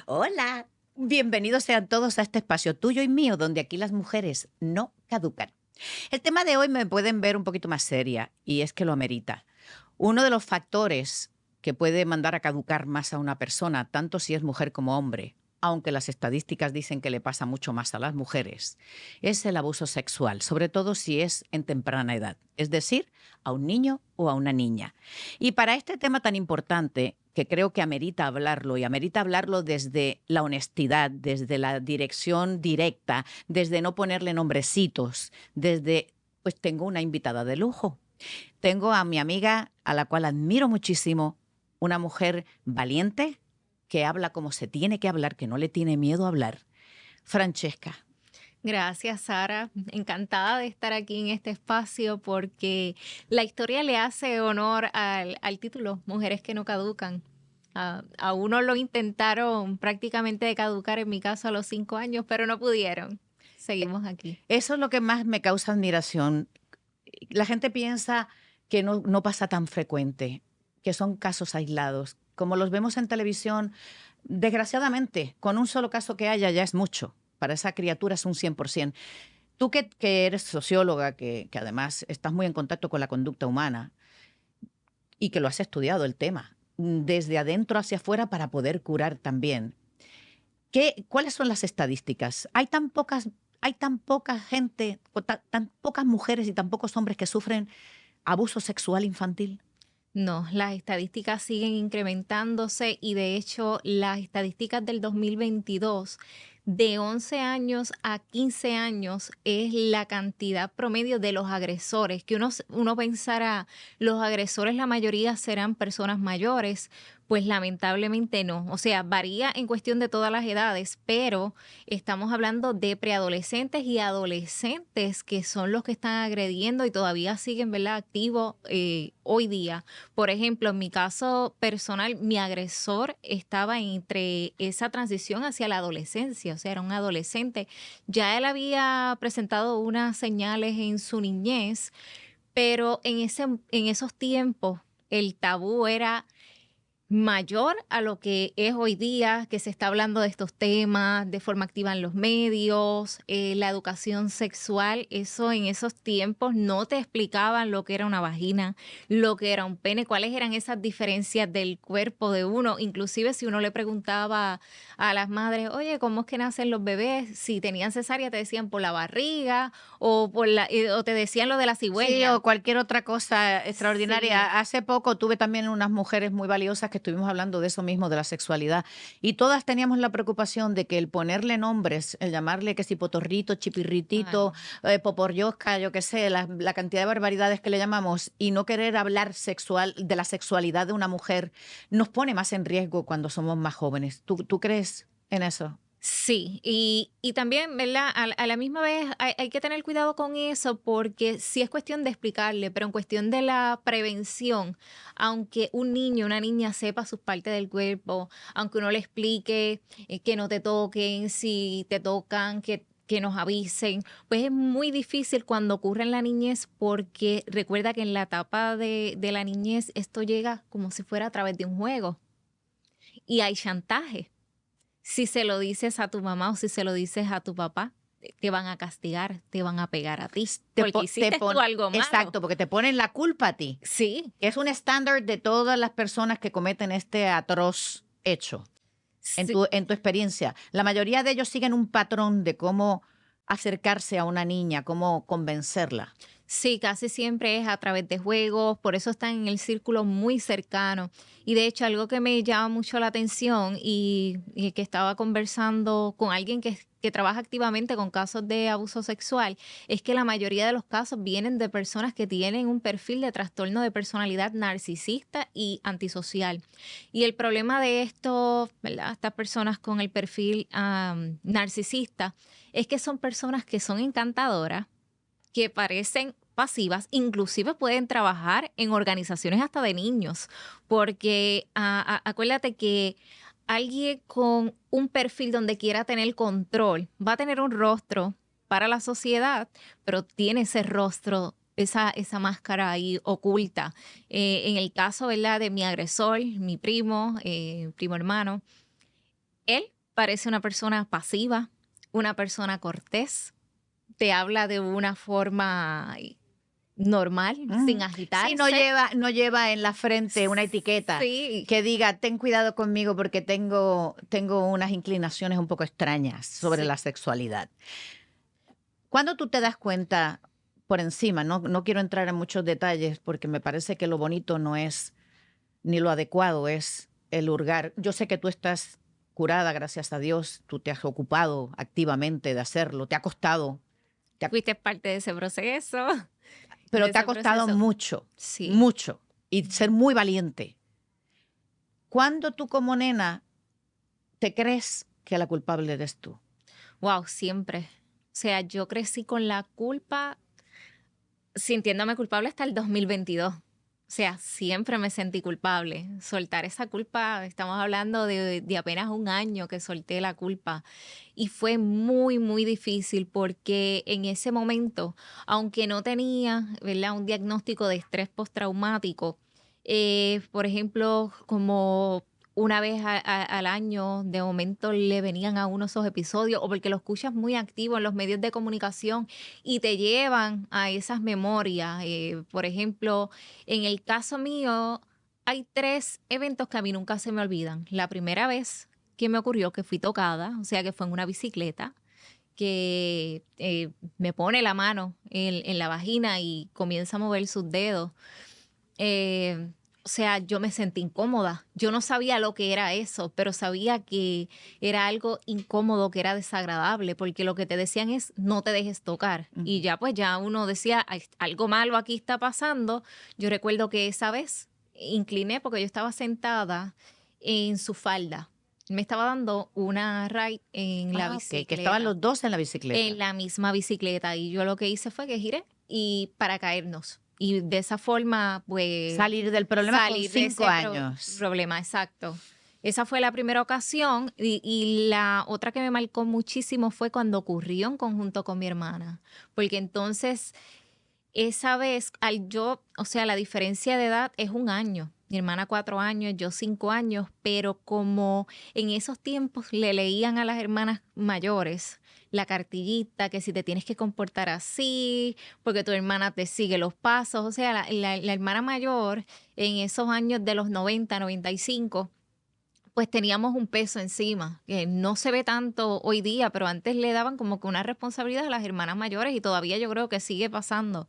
Hola, bienvenidos sean todos a este espacio tuyo y mío, donde aquí las mujeres no caducan. El tema de hoy me pueden ver un poquito más seria y es que lo amerita. Uno de los factores que puede mandar a caducar más a una persona, tanto si es mujer como hombre, aunque las estadísticas dicen que le pasa mucho más a las mujeres, es el abuso sexual, sobre todo si es en temprana edad, es decir, a un niño o a una niña. Y para este tema tan importante, que creo que amerita hablarlo, y amerita hablarlo desde la honestidad, desde la dirección directa, desde no ponerle nombrecitos, desde, pues tengo una invitada de lujo. Tengo a mi amiga, a la cual admiro muchísimo, una mujer valiente, que habla como se tiene que hablar, que no le tiene miedo a hablar. Francesca. Gracias, Sara. Encantada de estar aquí en este espacio porque la historia le hace honor al título, Mujeres que no caducan. A uno lo intentaron prácticamente de caducar, en mi caso a los 5 años, pero no pudieron. Seguimos aquí. Eso es lo que más me causa admiración. La gente piensa que no pasa tan frecuente, que son casos aislados. Como los vemos en televisión, desgraciadamente, con un solo caso que haya ya es mucho. Para esa criatura es un 100%. Tú que eres socióloga, que además estás muy en contacto con la conducta humana y que lo has estudiado el tema, desde adentro hacia afuera para poder curar también. ¿Cuáles son las estadísticas? Hay tan poca gente, tan pocas mujeres y tan pocos hombres que sufren abuso sexual infantil. No, las estadísticas siguen incrementándose y de hecho las estadísticas del 2022 de 11 años a 15 años es la cantidad promedio de los agresores, que uno pensará, los agresores la mayoría serán personas mayores, pues lamentablemente no. O sea, varía en cuestión de todas las edades, pero estamos hablando de preadolescentes y adolescentes que son los que están agrediendo y todavía siguen, ¿verdad?, activos hoy día. Por ejemplo, en mi caso personal, mi agresor estaba entre esa transición hacia la adolescencia, o sea, era un adolescente. Ya él había presentado unas señales en su niñez, pero en esos tiempos el tabú era mayor a lo que es hoy día, que se está hablando de estos temas de forma activa en los medios, la educación sexual. Eso en esos tiempos no te explicaban lo que era una vagina, lo que era un pene, cuáles eran esas diferencias del cuerpo de uno. Inclusive si uno le preguntaba a las madres, oye, ¿cómo es que nacen los bebés? Si tenían cesárea te decían por la barriga o te decían lo de la Sí, cigüeña. o cualquier otra cosa Sí. extraordinaria. Hace poco tuve también unas mujeres muy valiosas que estuvimos hablando de eso mismo, de la sexualidad, y todas teníamos la preocupación de que el ponerle nombres, el llamarle que si potorrito, Ay, chipirritito, no. poporyosca, yo qué sé, la cantidad de barbaridades que le llamamos, y no querer hablar de la sexualidad de una mujer, nos pone más en riesgo cuando somos más jóvenes. ¿Tú crees en eso? Sí, y también, ¿verdad? A la misma vez hay que tener cuidado con eso porque sí es cuestión de explicarle, pero en cuestión de la prevención, aunque un niño, una niña sepa sus partes del cuerpo, aunque uno le explique que no te toquen, si te tocan, que nos avisen, pues es muy difícil cuando ocurre en la niñez porque recuerda que en la etapa de la niñez esto llega como si fuera a través de un juego y hay chantaje. Si se lo dices a tu mamá o si se lo dices a tu papá, te van a castigar, te van a pegar a ti, porque hiciste tú algo malo. Exacto, porque te ponen la culpa a ti. Sí, Que es un estándar de todas las personas que cometen este atroz hecho. sí, En tu experiencia, la mayoría de ellos siguen un patrón de cómo acercarse a una niña, cómo convencerla. sí, casi siempre es a través de juegos, por eso están en el círculo muy cercano. Y de hecho, algo que me llama mucho la atención y que estaba conversando con alguien que trabaja activamente con casos de abuso sexual, es que la mayoría de los casos vienen de personas que tienen un perfil de trastorno de personalidad narcisista y antisocial. Y el problema de esto, ¿verdad? Estas personas con el perfil narcisista es que son personas que son encantadoras, que parecen pasivas, inclusive pueden trabajar en organizaciones hasta de niños, porque acuérdate que alguien con un perfil donde quiera tener control va a tener un rostro para la sociedad, pero tiene ese rostro, esa máscara ahí oculta. En el caso, ¿verdad?, de mi agresor, mi primo, primo hermano, él parece una persona pasiva, una persona cortés, te habla de una forma normal, sin Sí, agitarse. no lleva en la frente una etiqueta Sí, que diga, ten cuidado conmigo porque tengo unas inclinaciones un poco extrañas sobre sí. la sexualidad. ¿Cuándo tú te das cuenta por encima? No quiero entrar en muchos detalles porque me parece que lo bonito no es ni lo adecuado, es el hurgar. Yo sé que tú estás curada, gracias a Dios, tú te has ocupado activamente de hacerlo, te ha costado, te ha- Fuiste parte de ese proceso, de pero te ha ese costado proceso. mucho, Sí. mucho, y ser muy valiente. ¿Cuándo tú como nena te crees que la culpable eres tú? Wow, siempre. O sea, yo crecí con la culpa, sintiéndome culpable hasta el 2022. O sea, siempre me sentí culpable. Soltar esa culpa, estamos hablando de apenas un año que solté la culpa. Y fue muy, muy difícil porque en ese momento, aunque no tenía, ¿verdad?, un diagnóstico de estrés postraumático, por ejemplo, como una vez al año, de momento le venían a uno esos episodios, o porque lo escuchas muy activo en los medios de comunicación y te llevan a esas memorias. Por ejemplo, en el caso mío, hay 3 eventos que a mí nunca se me olvidan. La primera vez que me ocurrió que fui tocada, o sea, que fue en una bicicleta, que me pone la mano en la vagina y comienza a mover sus dedos. O sea, yo me sentí incómoda. Yo no sabía lo que era eso, pero sabía que era algo incómodo, que era desagradable, porque lo que te decían es no te dejes tocar. Y ya pues ya uno decía, "Ay, algo malo aquí está pasando". Yo recuerdo que esa vez incliné porque yo estaba sentada en su falda. Me estaba dando una ride en la Ok, que estaban bicicleta, los dos en la en bicicleta. la misma bicicleta. Y yo lo que hice fue que giré y para caernos. Y de esa forma, pues, Salir del problema con salir de 5 ese años. problema, exacto. Esa fue la primera ocasión y la otra que me marcó muchísimo fue cuando ocurrió en conjunto con mi hermana, porque entonces esa vez, o sea, la diferencia de edad es un año. Mi hermana 4 años, yo 5 años, pero como en esos tiempos le leían a las hermanas mayores la cartillita que si te tienes que comportar así, porque tu hermana te sigue los pasos. O sea, la hermana mayor en esos años de los 90, 95, pues teníamos un peso encima, que no se ve tanto hoy día, pero antes le daban como que una responsabilidad a las hermanas mayores y todavía yo creo que sigue pasando,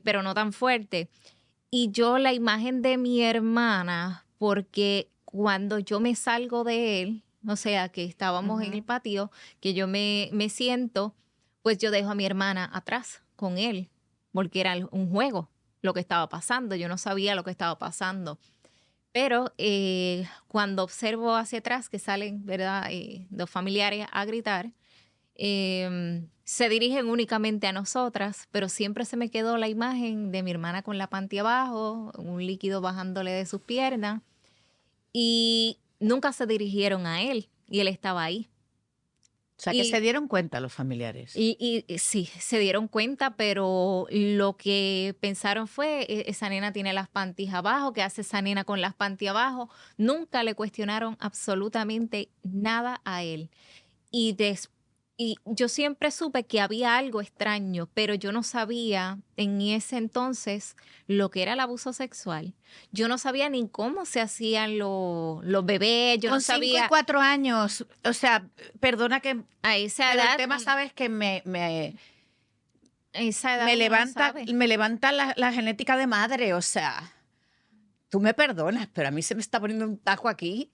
pero no tan fuerte. Y yo la imagen de mi hermana, porque cuando yo me salgo de él, o sea, que estábamos en el Ujú. patio, que yo me siento, pues yo dejo a mi hermana atrás con él, porque era un juego lo que estaba pasando, yo no sabía lo que estaba pasando. Pero cuando observo hacia atrás que salen, ¿verdad?, dos familiares a gritar, se dirigen únicamente a nosotras, pero siempre se me quedó la imagen de mi hermana con la panty abajo, un líquido bajándole de sus piernas, y nunca se dirigieron a él, y él estaba ahí. O sea, que se Y dieron cuenta los familiares. y sí, se dieron cuenta, pero lo que pensaron fue, esa nena tiene las panties abajo, ¿qué hace esa nena con las panties abajo? Nunca le cuestionaron absolutamente nada a él. Y, y yo siempre supe que había algo extraño, pero yo no sabía en ese entonces lo que era el abuso sexual. Yo no sabía ni cómo se hacían los bebés, yo no Con 5 y sabía 4 años, o sea, perdona que, a esa pero el edad, tema, sabes que esa edad uno no sabe. me levanta la genética de madre, o sea, tú me perdonas, pero a mí se me está poniendo un tajo aquí.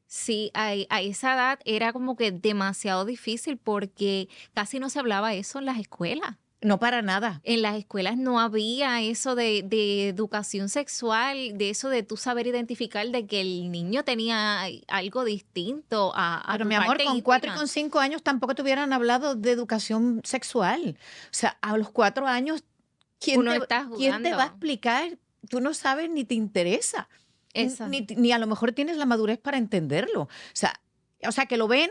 Sí, a esa edad era como que demasiado difícil porque casi no se hablaba eso en las escuelas. No para nada. En las escuelas no había eso de educación sexual, de eso de tú saber identificar de que el niño tenía algo distinto a Pero tu mi amor, parte con 4 y íntima. con 5 años tampoco te hubieran hablado de educación sexual. O sea, a los 4 años, Uno está quién te va a jugando. explicar? Tú no sabes ni te interesa. Eso. Ni a lo mejor tienes la madurez para entenderlo. O sea, que lo ven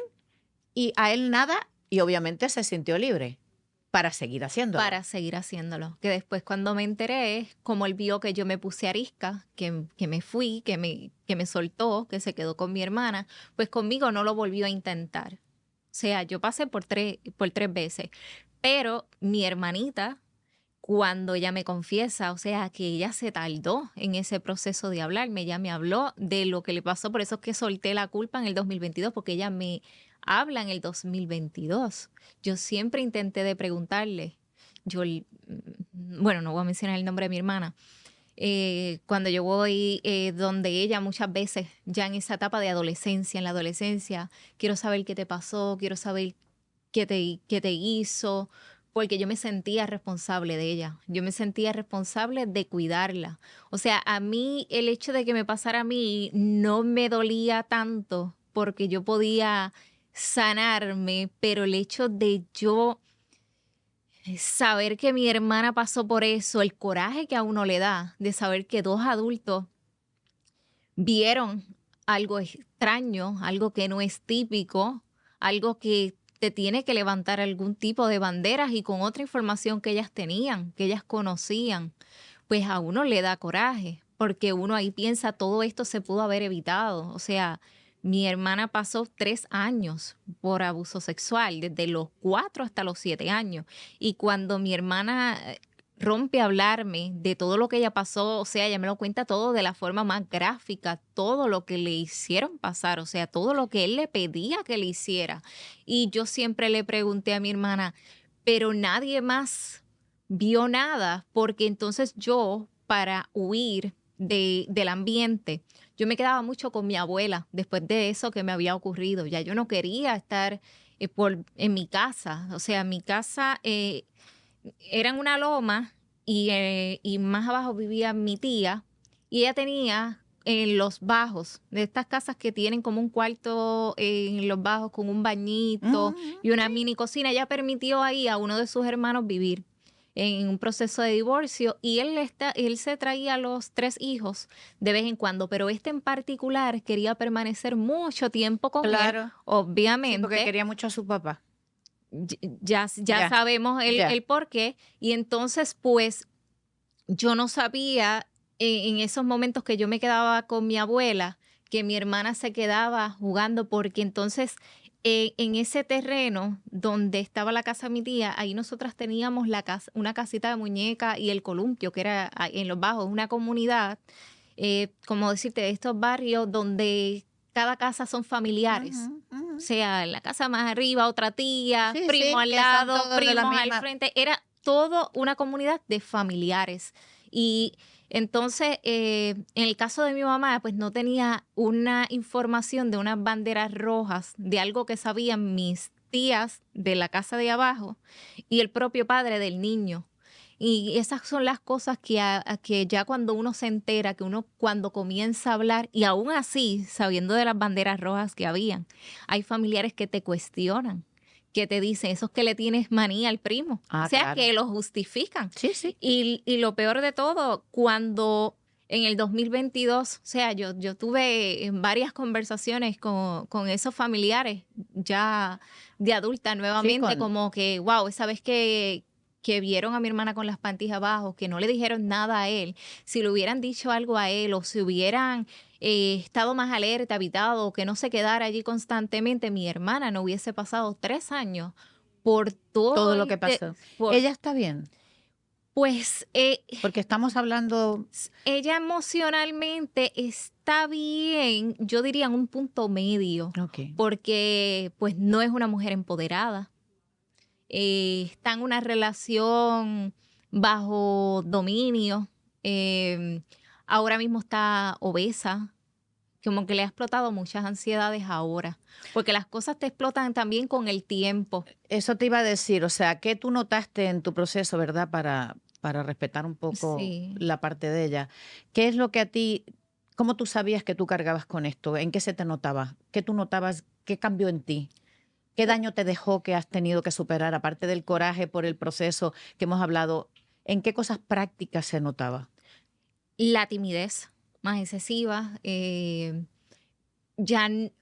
y a él nada y obviamente se sintió libre. para seguir haciéndolo. Para seguir haciéndolo. Que después cuando me enteré, como él vio que yo me puse arisca, que me fui, que me soltó, que se quedó con mi hermana, pues conmigo no lo volvió a intentar. O sea, yo pasé por tres veces. Pero mi hermanita, cuando ella me confiesa, o sea, que ella se tardó en ese proceso de hablarme, ella me habló de lo que le pasó, por eso es que solté la culpa en el 2022, porque ella me habla en el 2022. Yo siempre intenté de preguntarle, bueno, no voy a mencionar el nombre de mi hermana, cuando yo voy donde ella muchas veces, ya en esa etapa de adolescencia, en la adolescencia, quiero saber qué te pasó, quiero saber qué te hizo, porque yo me sentía responsable de ella, yo me sentía responsable de cuidarla. O sea, a mí el hecho de que me pasara a mí no me dolía tanto porque yo podía sanarme, pero el hecho de yo saber que mi hermana pasó por eso, el coraje que a uno le da de saber que dos adultos vieron algo extraño, algo que no es típico, algo que te tiene que levantar algún tipo de banderas y con otra información que ellas tenían, que ellas conocían, pues a uno le da coraje, porque uno ahí piensa, todo esto se pudo haber evitado. O sea, mi hermana pasó 3 años por abuso sexual, desde los 4 hasta los 7 años. Y cuando mi hermana rompe a hablarme de todo lo que ella pasó, o sea, ella me lo cuenta todo de la forma más gráfica, todo lo que le hicieron pasar, o sea, todo lo que él le pedía que le hiciera. Y yo siempre le pregunté a mi hermana, pero nadie más vio nada, porque entonces yo, para huir del ambiente, yo me quedaba mucho con mi abuela después de eso que me había ocurrido. Ya yo no quería estar en mi casa, o sea, mi casa era en una loma y más abajo vivía mi tía y ella tenía en los bajos de estas casas que tienen como un cuarto en los bajos con un bañito y una mini cocina. Ella permitió ahí a uno de sus hermanos vivir en un proceso de divorcio y él se traía a los 3 hijos de vez en cuando, pero este en particular quería permanecer mucho tiempo con él, Claro, sí, porque obviamente quería mucho a su papá. ya Ya, sabemos ya. el por qué. Y entonces, pues, yo no sabía en esos momentos que yo me quedaba con mi abuela, que mi hermana se quedaba jugando, porque entonces en ese terreno donde estaba la casa de mi tía, ahí nosotras teníamos una casita de muñeca y el columpio, que era en los bajos, una comunidad, como decirte, de estos barrios donde cada casa son familiares. Ujú, ujú. O sea, en la casa más arriba, otra tía, Sí, primo sí, al que son lado, todos de la primos al misma. frente. Era todo una comunidad de familiares. Y entonces, en el caso de mi mamá, pues no tenía una información de unas banderas rojas, de algo que sabían mis tías de la casa de abajo y el propio padre del niño. Y esas son las cosas que ya cuando uno se entera, que uno cuando comienza a hablar, y aún así, sabiendo de las banderas rojas que habían, hay familiares que te cuestionan, que te dicen, eso es que le tienes manía al primo. O Ah, sea, claro. que lo justifican. Sí, sí. Y lo peor de todo, cuando en el 2022, o sea, yo tuve varias conversaciones con esos familiares ya de adulta Sí, nuevamente, como que, wow, esa vez que vieron a mi hermana con las panties abajo, que no le dijeron nada a él, si le hubieran dicho algo a él o si hubieran estado más alerta, habitado, que no se quedara allí constantemente, mi hermana no hubiese pasado 3 años por todo todo lo que pasó. por, Ella está bien, pues porque estamos hablando. ella emocionalmente está bien, yo diría en un punto medio, Ok. porque pues no es una mujer empoderada, está en una relación bajo dominio, eh, ahora mismo está obesa, como que le ha explotado muchas ansiedades ahora, porque las cosas te explotan también con el tiempo. Eso te iba a decir, o sea, ¿qué tú notaste en tu proceso, verdad? Para respetar un poco Sí. la parte de ella. ¿Qué es lo que a ti, cómo tú sabías que tú cargabas con esto? ¿En qué se te notaba? ¿Qué tú notabas? ¿Qué cambió en ti? ¿Qué daño te dejó que has tenido que superar, aparte del coraje por el proceso que hemos hablado? ¿En qué cosas prácticas se notaba? La timidez más excesiva,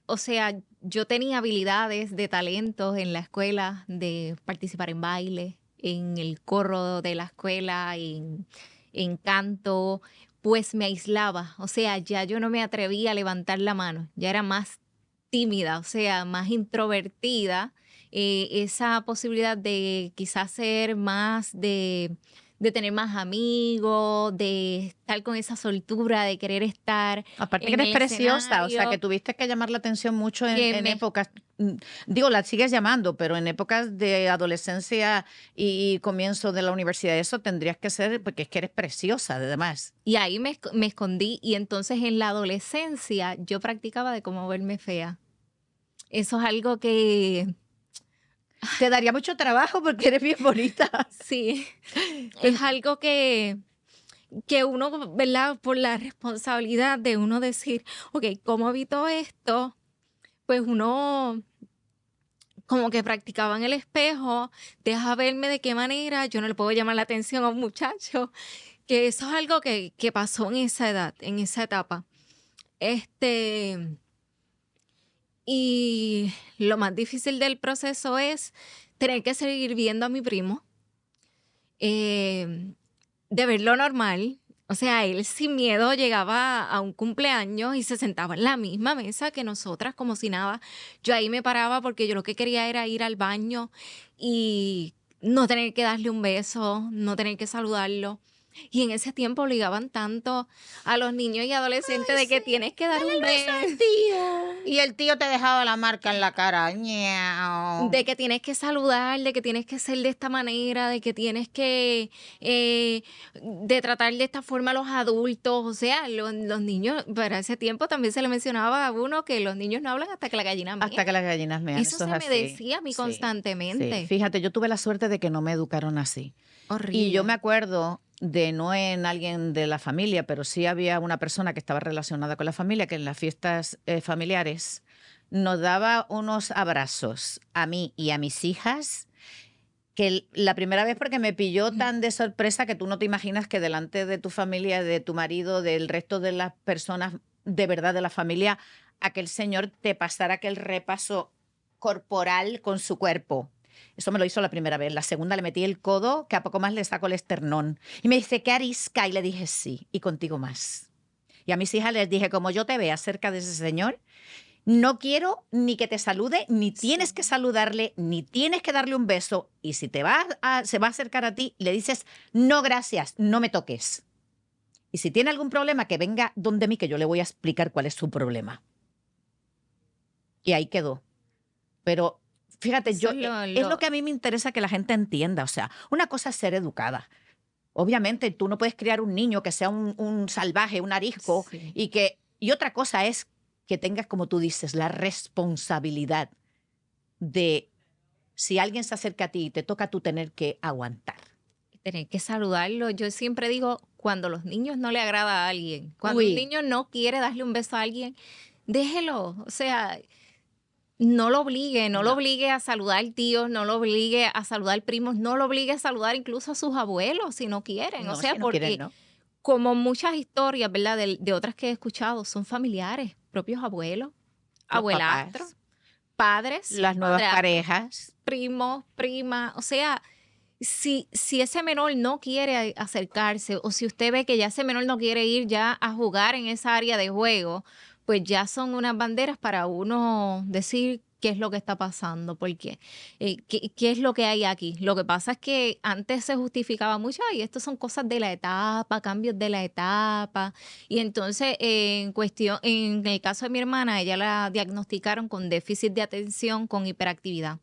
o sea, yo tenía habilidades de talentos en la escuela de participar en baile, en el coro de la escuela, en canto, pues me aislaba. O sea, ya yo no me atrevía a levantar la mano, ya era más tímida, o sea, más introvertida. Esa posibilidad de quizás ser más de tener más amigos, de estar con esa soltura, de querer estar Aparte que en eres el preciosa, o sea, que escenario, tuviste que llamar la atención mucho que en me épocas, digo, la sigues llamando, pero en épocas de adolescencia y comienzo de la universidad, eso tendrías que ser, porque es que eres preciosa, además. Y ahí me escondí y entonces en la adolescencia yo practicaba de cómo verme fea. Eso es algo que Te daría mucho trabajo porque eres bien bonita. sí, es algo que uno, ¿verdad? Por la responsabilidad de uno decir, ok, ¿cómo evito esto? Pues uno como que practicaba en el espejo, deja verme de qué manera yo no le puedo llamar la atención a un muchacho, que eso es algo que pasó en esa edad, en esa etapa. Este, y lo más difícil del proceso es tener que seguir viendo a mi primo, eh, de verlo normal. O sea, él sin miedo llegaba a un cumpleaños y se sentaba en la misma mesa que nosotras, como si nada. Yo ahí me paraba porque yo lo que quería era ir al baño y no tener que darle un beso, no tener que saludarlo. Y en ese tiempo obligaban tanto a los niños y adolescentes de que tienes que dar un beso, Tío. Y el tío te dejaba la marca en la cara. Ñao. de que tienes que saludar, de que tienes que ser de esta manera, de que tienes que de tratar de esta forma a los adultos. O sea, los niños, para ese tiempo también se le mencionaba a uno que los niños no hablan hasta que la gallina Hasta mea. que las gallinas mean, Eso eso es se me así. decía a mí Sí, sí. constantemente. Fíjate, yo tuve la suerte de que no me educaron así. Y yo me Horrible. acuerdo de no en alguien de la familia, pero sí había una persona que estaba relacionada con la familia, que en las fiestas familiares nos daba unos abrazos a mí y a mis hijas, que la primera vez porque me pilló tan de sorpresa que tú no te imaginas que delante de tu familia, de tu marido, del resto de las personas de verdad de la familia, aquel señor te pasara aquel repaso corporal con su cuerpo. Eso me lo hizo la primera vez. La segunda le metí el codo, que a poco más le saco el esternón. Y me dice, ¿qué arisca? Y le dije, sí, y contigo más. Y a mis hijas les dije, como yo te vea cerca de ese señor, no quiero ni que te salude, ni tienes Sí. que saludarle, ni tienes que darle un beso. Y si se va a acercar a ti, le dices, no, gracias, no me toques. Y si tiene algún problema, que venga donde mí, que yo le voy a explicar cuál es su problema. Y ahí quedó. Pero fíjate, Eso es es lo que a mí me interesa que la gente entienda. O sea, una cosa es ser educada. Obviamente, tú no puedes criar un niño que sea un salvaje, un arisco, sí. y otra cosa es que tengas, como tú dices, la responsabilidad de si alguien se acerca a ti y te toca tú tener que aguantar. Tener que saludarlo. Yo siempre digo, cuando los niños no le agrada a alguien, cuando un Uy, niño no quiere darle un beso a alguien, déjelo. O sea, no lo no, obligue a saludar tíos, no lo obligue a saludar primos, no lo obligue a saludar incluso a sus abuelos si no quieren. O no, sea, si no quieren, porque no. como muchas historias, ¿verdad? De otras que he escuchado, son familiares, propios abuelos, Los abuelastros, papás, padres, las nuevas padrastros, parejas. primos, primas. O sea, si ese menor no quiere acercarse o si usted ve que ya ese menor no quiere ir ya a jugar en esa área de juego, pues ya son unas banderas para uno decir qué es lo que está pasando, porque qué es lo que hay aquí. Lo que pasa es que antes se justificaba mucho, y esto son cosas de la etapa, cambios de la etapa, y entonces en el caso de mi hermana, ella la diagnosticaron con déficit de atención con hiperactividad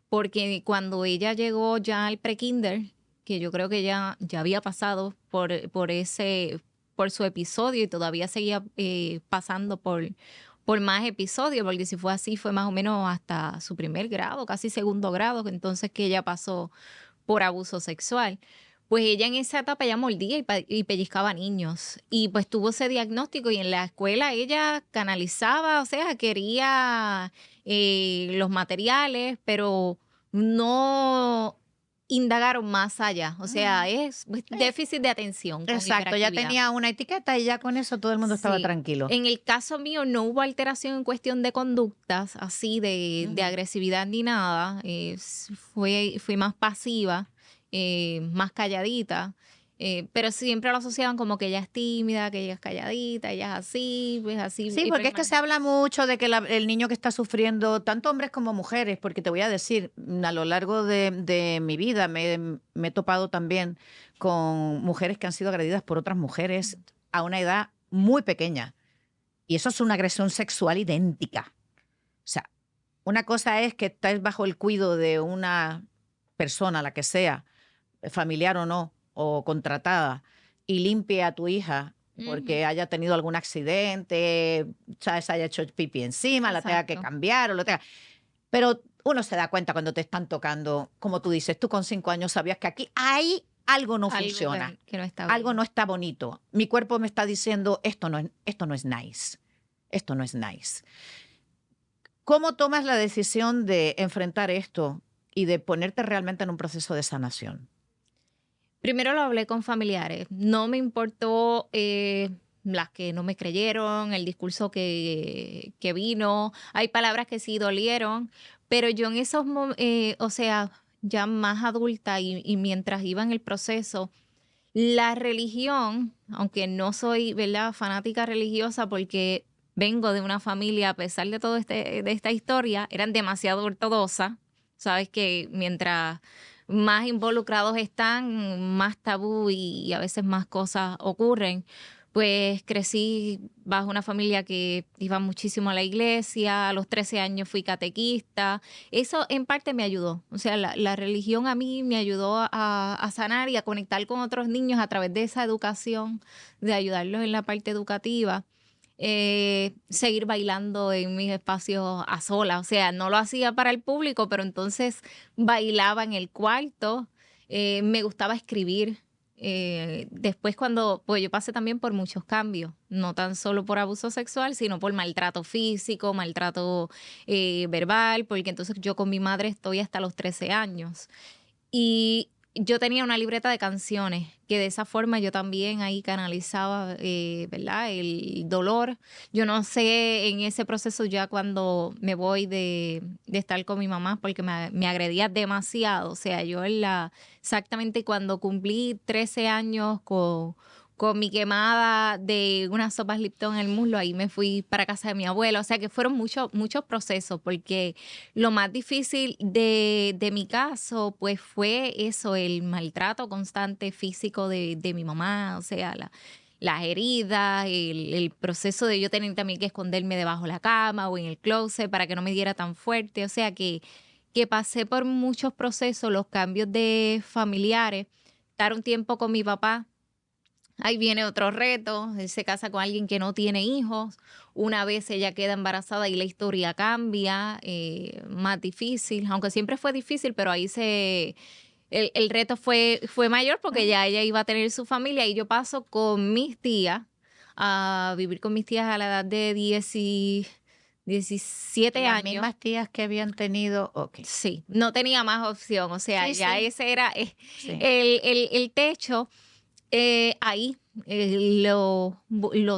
porque cuando ella llegó ya al prekinder, que yo creo que ya había pasado por su episodio y todavía seguía pasando por más episodios, porque si fue así, fue más o menos hasta su primer grado, casi segundo grado, entonces que ella pasó por abuso sexual. Pues ella en esa etapa ya mordía y pellizcaba niños. Y pues tuvo ese diagnóstico y en la escuela ella canalizaba, o sea, quería los materiales, pero no indagaron más allá. O sea, es Eh, déficit de atención con exacto, ya hiperactividad. tenía una etiqueta y ya con eso todo el mundo estaba Sí. tranquilo. En el caso mío no hubo alteración en cuestión de conductas, así de agresividad ni nada. Fui más pasiva más calladita. Pero siempre lo asociaban como que ella es tímida, que ella es calladita, ella es así, pues así. Sí, porque es que se habla mucho de que el niño que está sufriendo, tanto hombres como mujeres, porque te voy a decir, a lo largo de mi vida me he topado también con mujeres que han sido agredidas por otras mujeres a una edad muy pequeña. Y eso es una agresión sexual idéntica. O sea, una cosa es que estés bajo el cuidado de una persona, la que sea, familiar o no, o contratada, y limpie a tu hija porque Ujú, haya tenido algún accidente, ¿sabes? Haya hecho pipí encima, la tenga que exacto. cambiar o lo tenga. Pero uno se da cuenta cuando te están tocando, como tú dices, tú con 5 años sabías que aquí hay algo no Algo funciona, que no está algo no bien. está bonito. Mi cuerpo me está diciendo, esto no es nice, esto no es nice. ¿Cómo tomas la decisión de enfrentar esto y de ponerte realmente en un proceso de sanación? Primero lo hablé con familiares. No me importó las que no me creyeron, el discurso que vino. Hay palabras que sí dolieron, pero yo en esos momentos, o sea, ya más adulta y mientras iba en el proceso, la religión, aunque no soy, ¿verdad?, fanática religiosa porque vengo de una familia, a pesar de todo de esta historia, eran demasiado ortodoxas. Sabes que mientras más involucrados están, más tabú y a veces más cosas ocurren. Pues crecí bajo una familia que iba muchísimo a la iglesia, a los 13 años fui catequista. Eso en parte me ayudó. O sea, la religión a mí me ayudó a sanar y a conectar con otros niños a través de esa educación, de ayudarlos en la parte educativa. Seguir bailando en mis espacios a solas. O sea, no lo hacía para el público, pero entonces bailaba en el cuarto. Me gustaba escribir. Después cuando, pues yo pasé también por muchos cambios, no tan solo por abuso sexual, sino por maltrato físico, maltrato verbal, porque entonces yo con mi madre estoy hasta los 13 años. Y yo tenía una libreta de canciones, que de esa forma yo también ahí canalizaba, ¿verdad? El dolor. Yo no sé en ese proceso ya cuando me voy de estar con mi mamá, porque me agredía demasiado. O sea, yo exactamente cuando cumplí 13 años con mi quemada de unas sopas Lipton en el muslo, ahí me fui para casa de mi abuela. O sea que fueron muchos procesos, porque lo más difícil de mi caso, pues fue eso, el maltrato constante físico de mi mamá, o sea, las heridas, el proceso de yo tener también que esconderme debajo de la cama o en el closet para que no me diera tan fuerte, o sea que pasé por muchos procesos, los cambios de familiares, estar un tiempo con mi papá. Ahí viene otro reto, él se casa con alguien que no tiene hijos, una vez ella queda embarazada y la historia cambia, más difícil, aunque siempre fue difícil, pero ahí el reto fue mayor porque ya ella iba a tener su familia y yo paso con mis tías, a vivir con mis tías a la edad de 17 Las años. mismas tías que habían tenido, ok. Sí, no tenía más opción, o sea, Sí, ya sí, ese era sí, el techo. Ahí lo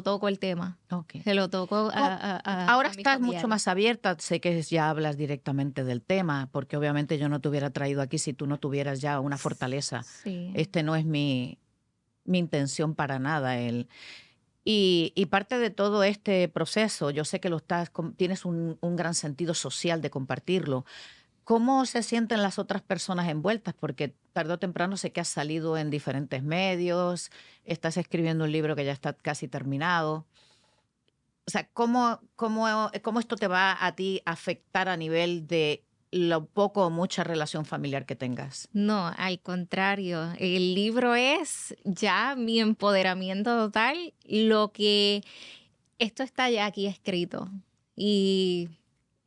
toco el tema. ok. Se lo toco Co- Ahora a mis estás mucho familiares. más abierta, sé que ya hablas directamente del tema, porque obviamente yo no te hubiera traído aquí si tú no tuvieras ya una fortaleza. Sí. Este no es mi intención para nada. Y parte de todo este proceso, yo sé que tienes un gran sentido social de compartirlo. ¿Cómo se sienten las otras personas envueltas? Porque tarde o temprano sé que has salido en diferentes medios, estás escribiendo un libro que ya está casi terminado. O sea, ¿cómo esto te va a ti a afectar a nivel de lo poco o mucha relación familiar que tengas? No, al contrario, el libro es ya mi empoderamiento total, lo que esto está ya aquí escrito y,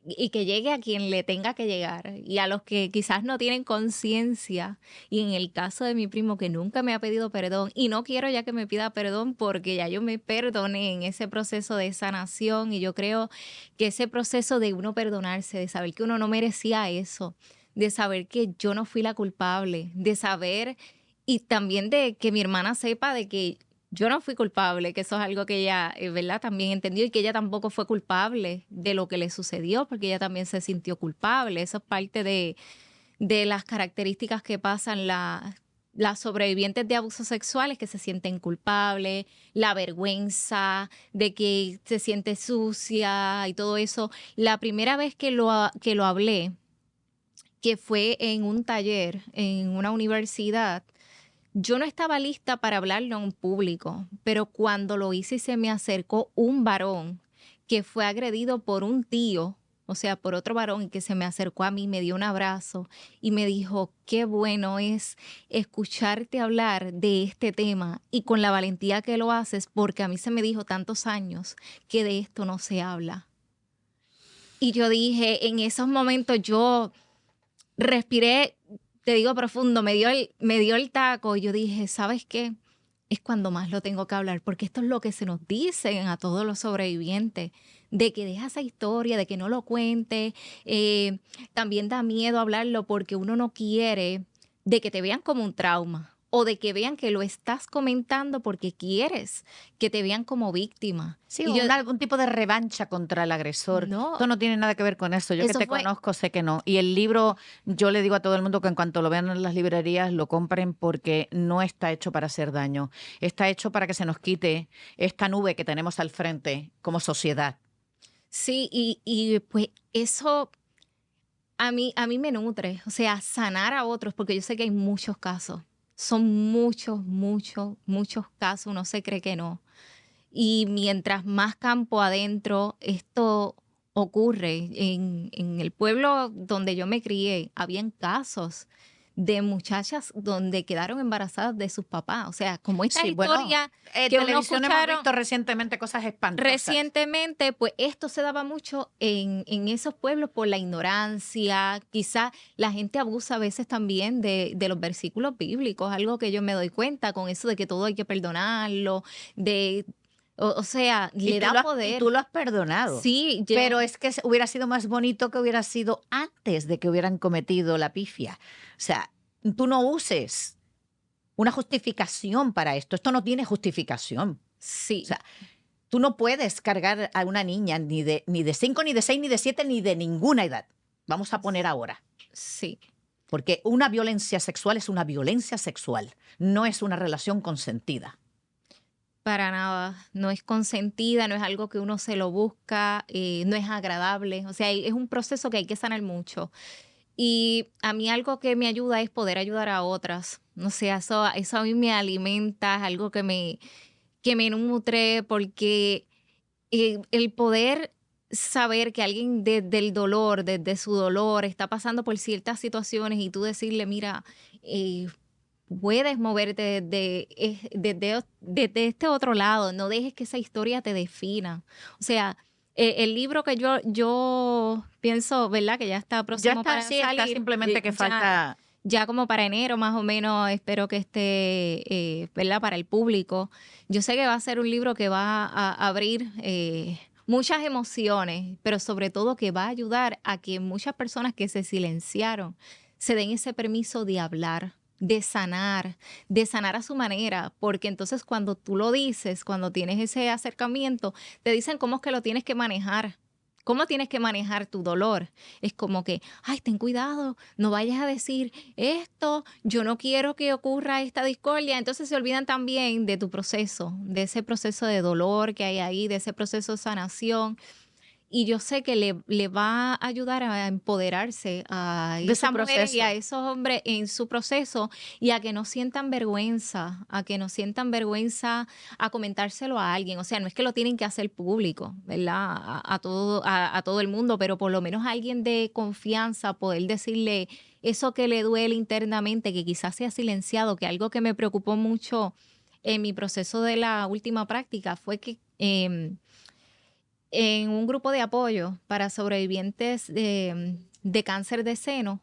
y que llegue a quien le tenga que llegar y a los que quizás no tienen conciencia. Y en el caso de mi primo que nunca me ha pedido perdón y no quiero ya que me pida perdón porque ya yo me perdoné en ese proceso de sanación y yo creo que ese proceso de uno perdonarse, de saber que uno no merecía eso, de saber que yo no fui la culpable, de saber y también de que mi hermana sepa de que yo no fui culpable, que eso es algo que ella, ¿verdad? También entendió y que ella tampoco fue culpable de lo que le sucedió, porque ella también se sintió culpable. Eso es parte de las características que pasan las sobrevivientes de abusos sexuales, que se sienten culpables, la vergüenza de que se siente sucia y todo eso. La primera vez que lo hablé, que fue en un taller en una universidad, yo no estaba lista para hablarlo en público, pero cuando lo hice y se me acercó un varón que fue agredido por un tío, o sea, por otro varón, y que se me acercó a mí, me dio un abrazo y me dijo, qué bueno es escucharte hablar de este tema y con la valentía que lo haces, porque a mí se me dijo tantos años que de esto no se habla. Y yo dije, en esos momentos yo respiré, te digo profundo, me dio el taco y yo dije, ¿sabes qué? Es cuando más lo tengo que hablar, porque esto es lo que se nos dicen a todos los sobrevivientes, de que deja esa historia, de que no lo cuente. También da miedo hablarlo porque uno no quiere de que te vean como un trauma o de que vean que lo estás comentando porque quieres que te vean como víctima. Sí, Y o yo, algún tipo de revancha contra el agresor. no, Esto no tiene nada que ver con eso. Yo que eso te fue, conozco sé que no. Y el libro, yo le digo a todo el mundo que en cuanto lo vean en las librerías, lo compren porque no está hecho para hacer daño. Está hecho para que se nos quite esta nube que tenemos al frente como sociedad. sí, y pues eso a mí me nutre, o sea, sanar a otros, porque yo sé que hay muchos casos. Son muchos, muchos, muchos casos, uno se cree que no. Y mientras más campo adentro esto ocurre, en el pueblo donde yo me crié, habían casos de muchachas donde quedaron embarazadas de sus papás. O sea, como esta Sí, bueno, historia en que uno televisión hemos escucharon visto recientemente cosas espantosas. recientemente, pues esto se daba mucho en esos pueblos por la ignorancia. Quizá la gente abusa a veces también de los versículos bíblicos, algo que yo me doy cuenta con eso de que todo hay que perdonarlo, o sea, le da Y poder. tú lo has perdonado. Sí, Pero es que hubiera sido más bonito que hubiera sido antes de que hubieran cometido la pifia. O sea, tú no uses una justificación para esto. Esto no tiene justificación. O sí, sea, tú no puedes cargar a una niña ni de 5, ni de 6, ni de 7, ni de ninguna edad. Vamos a poner ahora. sí. Porque una violencia sexual es una violencia sexual, no es una relación consentida. Para nada, no es consentida, no es algo que uno se lo busca, no es agradable, o sea, es un proceso que hay que sanar mucho. Y a mí algo que me ayuda es poder ayudar a otras, o sea, eso a mí me alimenta, es algo que me nutre, porque el poder saber que alguien desde el dolor, desde su dolor, está pasando por ciertas situaciones y tú decirle, mira, eh, puedes moverte desde este otro lado, no dejes que esa historia te defina. O sea, el libro que yo pienso, ¿verdad? Que ya está Ya próximo está, para sí, está salir, simplemente que falta. ya como para enero más o menos espero que esté, ¿verdad? Para el público. Yo sé que va a ser un libro que va a abrir muchas emociones, pero sobre todo que va a ayudar a que muchas personas que se silenciaron se den ese permiso de hablar, de sanar a su manera, porque entonces cuando tú lo dices, cuando tienes ese acercamiento, te dicen cómo es que lo tienes que manejar. ¿Cómo tienes que manejar tu dolor? Es como que, ay, ten cuidado, no vayas a decir esto, yo no quiero que ocurra esta discordia. Entonces se olvidan también de tu proceso, de ese proceso de dolor que hay ahí, de ese proceso de sanación. Y yo sé que le va a ayudar a empoderarse a De su esas mujeres y a proceso. esos hombres en su proceso y a que no sientan vergüenza, a que no sientan vergüenza a comentárselo a alguien. O sea, no es que lo tienen que hacer público, ¿verdad? A todo el mundo, pero por lo menos a alguien de confianza poder decirle eso que le duele internamente, que quizás sea silenciado, que algo que me preocupó mucho en mi proceso de la última práctica fue que en un grupo de apoyo para sobrevivientes de cáncer de seno,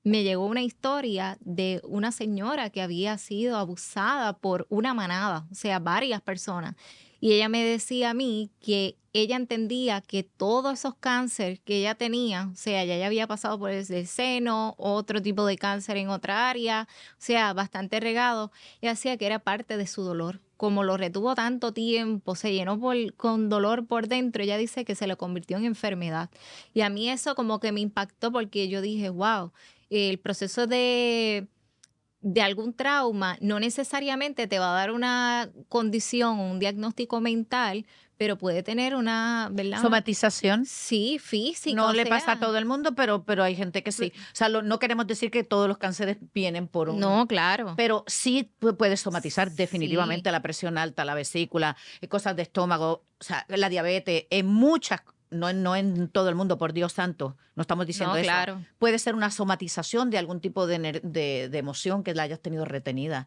me llegó una historia de una señora que había sido abusada por una manada, o sea, varias personas. Y ella me decía a mí que ella entendía que todos esos cánceres que ella tenía, o sea, ella ya había pasado por el del seno, otro tipo de cáncer en otra área, o sea, bastante regado, y hacía que era parte de su dolor. Como lo retuvo tanto tiempo, se llenó con dolor por dentro, ella dice que se le convirtió en enfermedad. Y a mí eso como que me impactó porque yo dije, wow, el proceso de algún trauma no necesariamente te va a dar una condición o un diagnóstico mental, pero puede tener una, ¿verdad? Somatización. Sí, física, No o le pasa a sea, todo el mundo, pero hay gente que sí. O sea, no queremos decir que todos los cánceres vienen por un... no, claro. Pero sí puede somatizar Sí, definitivamente la presión alta, la vesícula, cosas de estómago, o sea, la diabetes, en muchas, no en todo el mundo, por Dios santo, no estamos diciendo no, eso. claro. Puede ser una somatización de algún tipo de emoción que la hayas tenido retenida.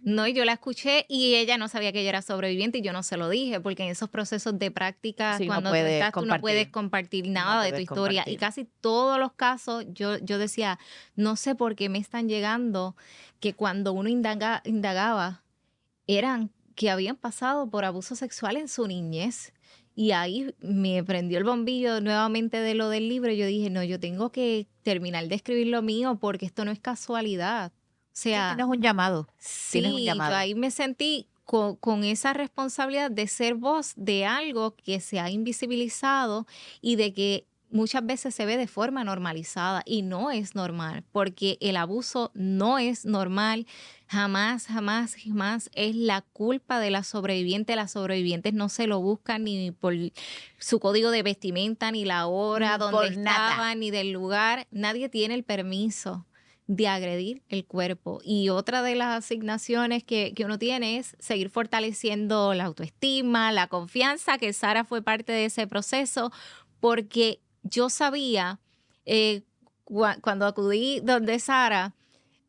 No, y yo la escuché y ella no sabía que yo era sobreviviente y yo no se lo dije, porque en esos procesos de práctica, Sí, no cuando tú puedes estás, tú no puedes compartir, compartir no nada de tu puedes historia. Y compartir. casi todos los casos, yo decía, no sé por qué me están llegando, que cuando uno indagaba, eran que habían pasado por abuso sexual en su niñez. Y ahí me prendió el bombillo nuevamente de lo del libro. Y yo dije, no, yo tengo que terminar de escribir lo mío porque esto no es casualidad. O Sí, sea, tienes un sí, yo llamado. ahí me sentí con esa responsabilidad de ser voz de algo que se ha invisibilizado y de que muchas veces se ve de forma normalizada y no es normal, porque el abuso no es normal, jamás, jamás, jamás es la culpa de la sobreviviente. Las sobrevivientes no se lo buscan ni por su código de vestimenta, ni la hora, donde Por nada. estaban, ni del lugar. Nadie tiene el permiso de agredir el cuerpo. Y otra de las asignaciones que uno tiene es seguir fortaleciendo la autoestima, la confianza, que Sara fue parte de ese proceso, porque yo sabía, cuando acudí donde Sara,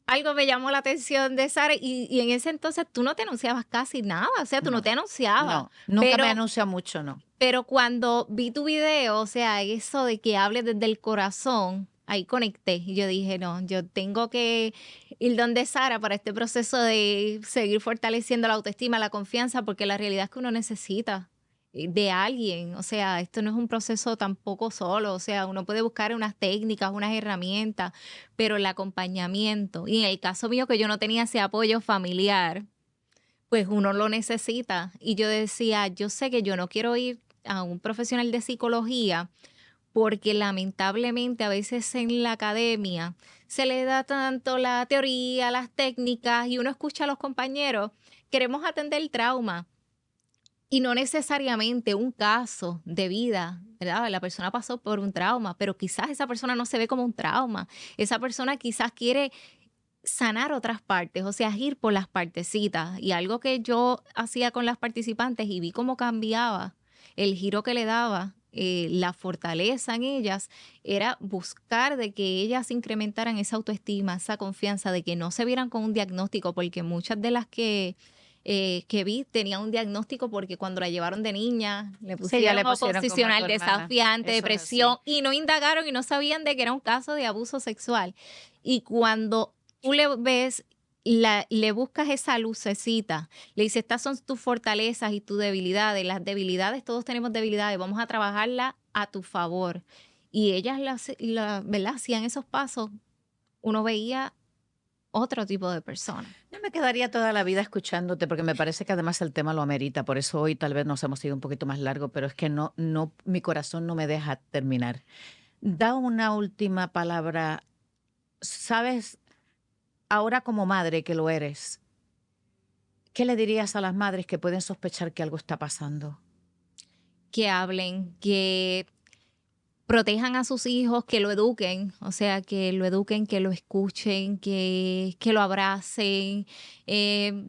algo me llamó la atención de Sara y en ese entonces tú no te anunciabas casi nada, o sea, tú no No, te anunciabas, no, nunca me pero anuncia mucho, no. pero cuando vi tu video, o sea, eso de que hables desde el corazón, ahí conecté. Y yo dije, no, yo tengo que ir donde Sara para este proceso de seguir fortaleciendo la autoestima, la confianza, porque la realidad es que uno necesita de alguien. O sea, esto no es un proceso tampoco solo. O sea, uno puede buscar unas técnicas, unas herramientas, pero el acompañamiento. Y en el caso mío, que yo no tenía ese apoyo familiar, pues uno lo necesita. Y yo decía, yo sé que yo no quiero ir a un profesional de psicología porque lamentablemente a veces en la academia se le da tanto la teoría, las técnicas y uno escucha a los compañeros, queremos atender el trauma y no necesariamente un caso de vida, ¿verdad? La persona pasó por un trauma, pero quizás esa persona no se ve como un trauma. Esa persona quizás quiere sanar otras partes, o sea, ir por las partecitas. Y algo que yo hacía con las participantes y vi cómo cambiaba el giro que le daba, la fortaleza en ellas, era buscar de que ellas incrementaran esa autoestima, esa confianza, de que no se vieran con un diagnóstico, porque muchas de las que vi tenían un diagnóstico porque cuando la llevaron de niña le Sí, ya pusieron le pusieron como a tu oposicional, hermana. desafiante, Eso es depresión, así. y no indagaron y no sabían de que era un caso de abuso sexual. Y cuando tú le ves, le buscas esa lucecita, le dices, estas son tus fortalezas y tus debilidades. Las debilidades, todos tenemos debilidades, vamos a trabajarlas a tu favor. Y ellas, ¿verdad? Hacían esos pasos, uno veía otro tipo de persona. Yo me quedaría toda la vida escuchándote porque me parece que además el tema lo amerita. Por eso hoy tal vez nos hemos ido un poquito más largo, pero es que mi corazón no me deja terminar. Da una última palabra. ¿Sabes? Ahora como madre que lo eres, ¿qué le dirías a las madres que pueden sospechar que algo está pasando? Que hablen, que protejan a sus hijos, que lo eduquen, o sea, que lo eduquen, que lo escuchen, que lo abracen, eh,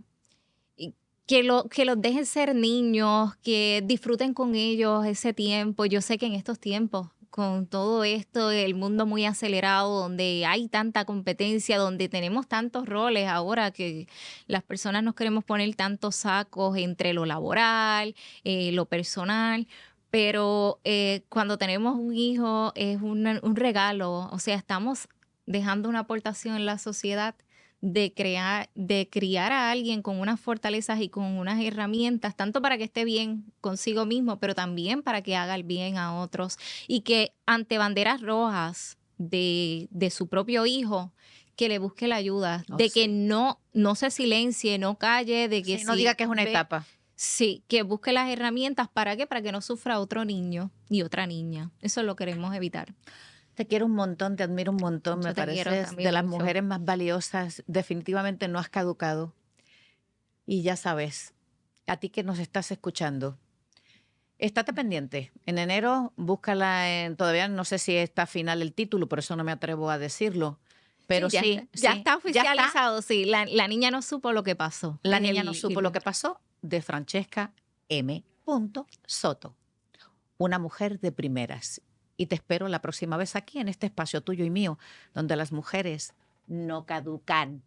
y que los dejen ser niños, que disfruten con ellos ese tiempo. Yo sé que en estos tiempos, con todo esto, el mundo muy acelerado, donde hay tanta competencia, donde tenemos tantos roles ahora que las personas nos queremos poner tantos sacos entre lo laboral, lo personal. Pero cuando tenemos un hijo es un regalo, o sea, estamos dejando una aportación en la sociedad de criar a alguien con unas fortalezas y con unas herramientas, tanto para que esté bien consigo mismo, pero también para que haga el bien a otros y que ante banderas rojas de su propio hijo, que le busque la ayuda, Oh, de que sí. no se silencie, no calle, de que Sí, no diga que es una ve, etapa. sí, que busque las herramientas. ¿Para qué? Para que no sufra otro niño y otra niña. Eso lo queremos evitar. Te quiero un montón, te admiro un montón, me Yo te quiero pareces de también las mucho. mujeres más valiosas, definitivamente no has caducado. Y ya sabes, a ti que nos estás escuchando, estate pendiente. En enero, búscala todavía no sé si está final el título, por eso no me atrevo a decirlo. Pero Sí, sí, ya sí, está ya está. oficializado, sí. La niña no supo lo que pasó. La Es niña no supo lo que libro. pasó, de Francesca M. Soto, una mujer de primeras. Y te espero la próxima vez aquí en este espacio tuyo y mío, donde las mujeres no caducan.